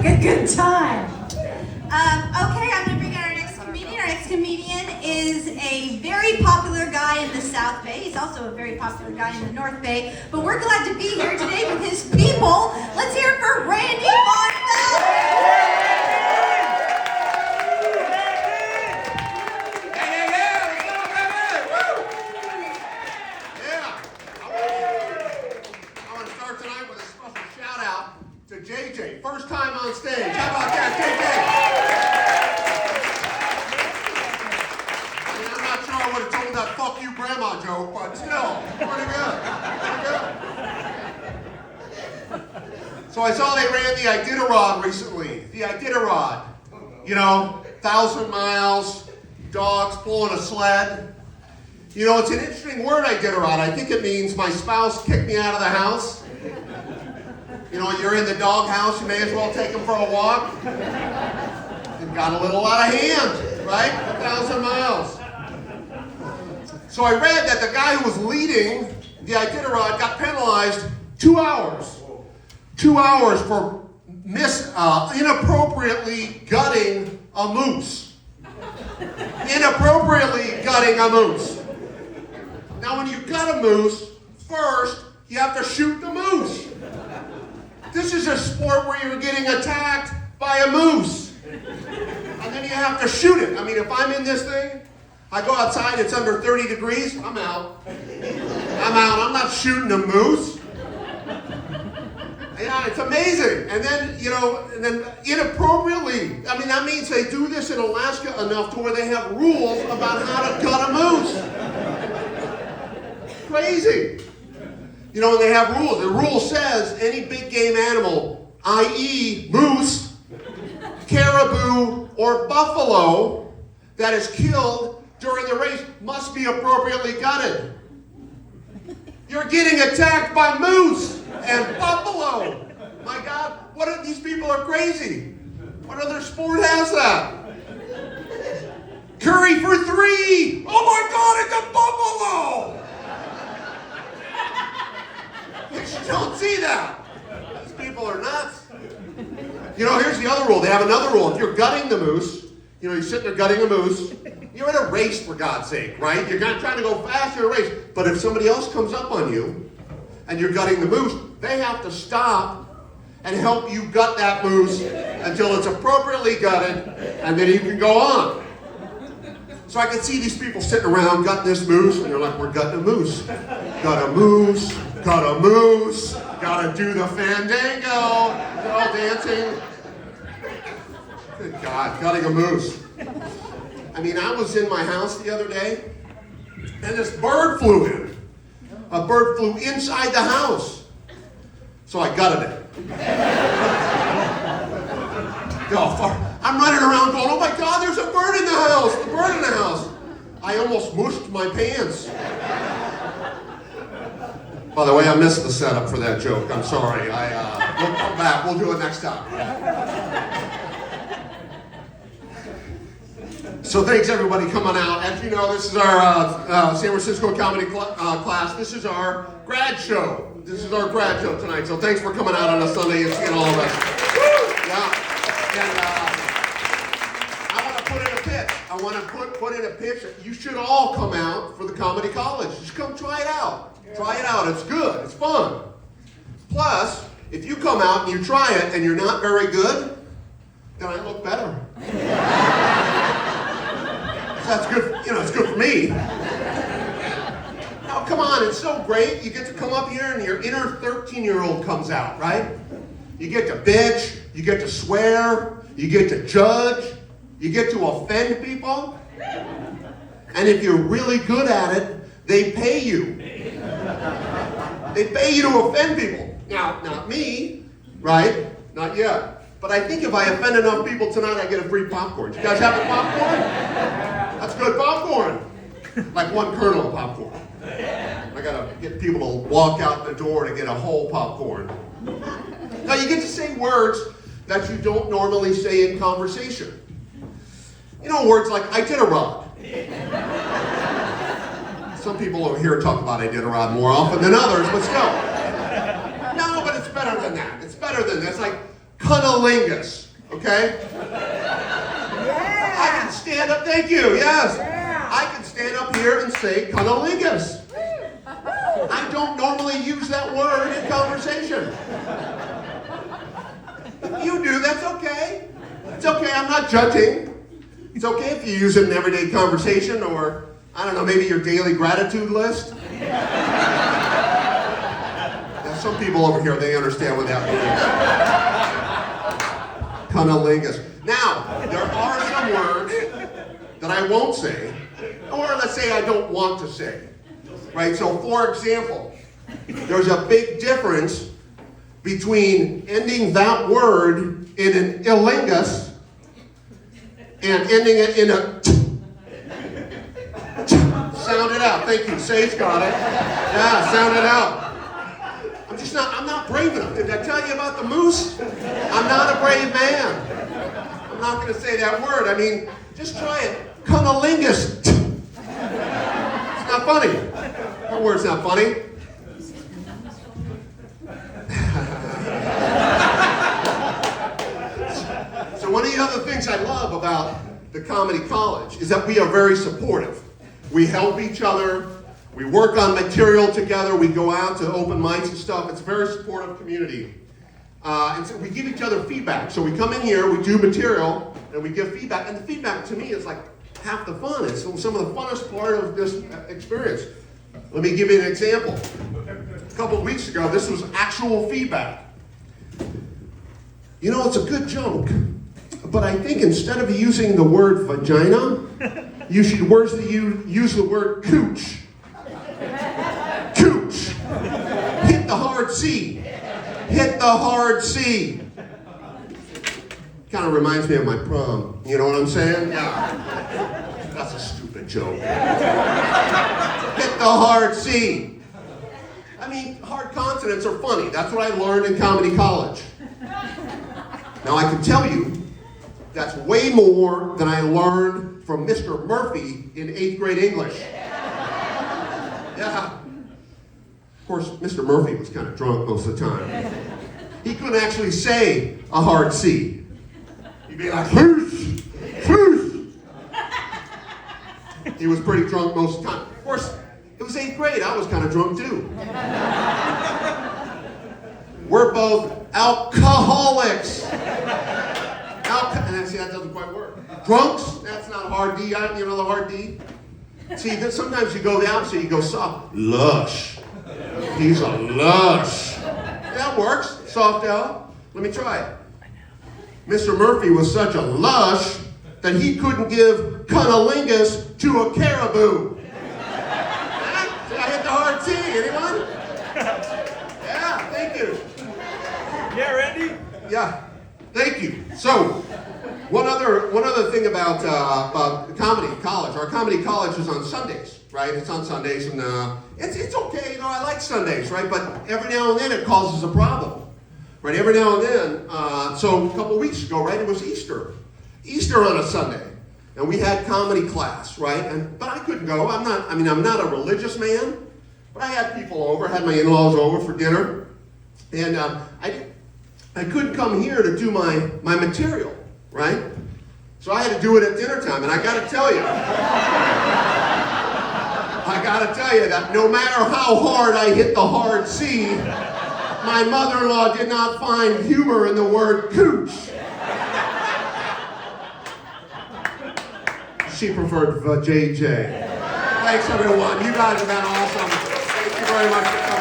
like a good time. Okay, I'm going to bring out our next comedian. Our next comedian is a very popular guy in the South Bay. He's also a very popular guy in the North Bay. But we're glad to be here today with his people. Let's hear it for Randy Bonfeld. JJ, first time on stage. How about that, JJ? I mean, I'm not sure I would have told that fuck you grandma joke, but still, pretty good. So I saw they ran the Iditarod recently. The Iditarod. You know, 1,000 miles, dogs pulling a sled. You know, it's an interesting word, Iditarod. I think it means my spouse kicked me out of the house. You know, you're in the doghouse, you may as well take them for a walk. It got a little out of hand, right? 1,000 miles. So I read that the guy who was leading the Iditarod got penalized 2 hours. 2 hours for inappropriately gutting a moose. Inappropriately gutting a moose. Now when you gut a moose, first you have to shoot the moose. This is a sport where you're getting attacked by a moose. And then you have to shoot it. I mean, if I'm in this thing, I go outside, it's under 30 degrees, I'm out. I'm not shooting a moose. Yeah, it's amazing. And then, you know, inappropriately, I mean, that means they do this in Alaska enough to where they have rules about how to gut a moose. Crazy. You know, and they have rules. The rule says any big game animal, i.e. moose, caribou, or buffalo that is killed during the race must be appropriately gutted. You're getting attacked by moose and buffalo. My God, these people are crazy. What other sport has that? Curry for 3. Oh my God, it's a buffalo. You don't see that. These people are nuts. You know, here's the other rule. They have another rule. If you're gutting the moose, you know, you're sitting there gutting a moose, you're in a race, for God's sake, right? You're not trying to go fast in a race. But if somebody else comes up on you and you're gutting the moose, they have to stop and help you gut that moose until it's appropriately gutted, and then you can go on. So I can see these people sitting around gutting this moose, and they're like, we're gutting a moose. Gut a moose. Got a moose, gotta do the fandango, they're all dancing. Good God, gutting a moose. I mean, I was in my house the other day, and this bird flew in. A bird flew inside the house. So I gutted it. I'm running around going, oh my God, there's a bird in the house, a bird in the house. I almost mushed my pants. By the way, I missed the setup for that joke. I'm sorry. We'll come back. We'll do it next time. So thanks everybody coming out. As you know, this is our San Francisco comedy class. This is our grad show. This is our grad show tonight. So thanks for coming out on a Sunday and seeing all of us. Yeah. And I want to put in a pitch. I want to put in a pitch. You should all come out for the comedy college. Just come try it out. Try it out. It's good. It's fun. Plus, if you come out and you try it and you're not very good, then I look better. That's good. You know, it's good for me. Now, come on. It's so great. You get to come up here and your inner 13-year-old comes out, right? You get to bitch. You get to swear. You get to judge. You get to offend people. And if you're really good at it, they pay you. They pay you to offend people. Now, not me, right? Not yet. But I think if I offend enough people tonight, I get a free popcorn. You guys have the popcorn? That's good popcorn. Like one kernel of popcorn. I gotta get people to walk out the door to get a whole popcorn. Now, you get to say words that you don't normally say in conversation. You know, words like Iditarod. Some people over here talk about Iditarod more often than others, but still. No, but it's better than that. It's better than that. It's like cunnilingus, okay? Yeah. I can stand up, thank you, yes. Yeah. I can stand up here and say cunnilingus. I don't normally use that word in conversation. If you do, that's okay. It's okay, I'm not judging. It's okay if you use it in everyday conversation or, I don't know, maybe your daily gratitude list. Now, some people over here, they understand what that means. Cunnilingus. Now, there are some words that I won't say, or let's say I don't want to say. Right? So, for example, there's a big difference between ending that word in an illingus and ending it in a sound it out. Thank you. Sage got it. Yeah, sound it out. I'm not brave enough. Did I tell you about the moose? I'm not a brave man. I'm not going to say that word. I mean, just try it. Cunnilingus. It's not funny. That word's not funny. So one of the other things I love about the comedy college is that we are very supportive. We help each other. We work on material together. We go out to open mics and stuff. It's a very supportive community. And so we give each other feedback. So we come in here, we do material, and we give feedback. And the feedback to me is like half the fun. It's some of the funnest part of this experience. Let me give you an example. A couple of weeks ago, this was actual feedback. You know, it's a good joke, but I think instead of using the word vagina, you should use the word cooch. Cooch. Hit the hard C. Hit the hard C. Kind of reminds me of my prom. You know what I'm saying? Yeah. That's a stupid joke. Hit the hard C. I mean, hard consonants are funny. That's what I learned in comedy college. Now I can tell you, that's way more than I learned from Mr. Murphy in 8th grade English. Yeah. Of course, Mr. Murphy was kind of drunk most of the time. He couldn't actually say a hard C. He'd be like, whoosh, whoosh. He was pretty drunk most of the time. Of course, it was 8th grade. I was kind of drunk too. We're both alcoholics. And see, that doesn't quite work. Drunks, that's not a hard D. You know the hard D? See, sometimes you go the opposite. You go soft. Lush. He's a lush. That works. Soft L. Let me try it. Mr. Murphy was such a lush that he couldn't give cunnilingus to a caribou. See, I hit the hard T. Anyone? Yeah, thank you. Yeah, Randy? Yeah, thank you. So, one other thing about comedy college. Our comedy college is on Sundays, right? It's on Sundays, and it's okay. You know, I like Sundays, right? But every now and then it causes a problem, right? Every now and then. So a couple of weeks ago, right? It was Easter on a Sunday, and we had comedy class, right? But I couldn't go. I'm not a religious man, but I had people over. I had my in-laws over for dinner, and I couldn't come here to do my material, right? So I had to do it at dinner time, and I got to tell you that no matter how hard I hit the hard C, my mother-in-law did not find humor in the word cooch. She preferred JJ. Thanks, everyone. You guys have been awesome. Thank you very much for coming.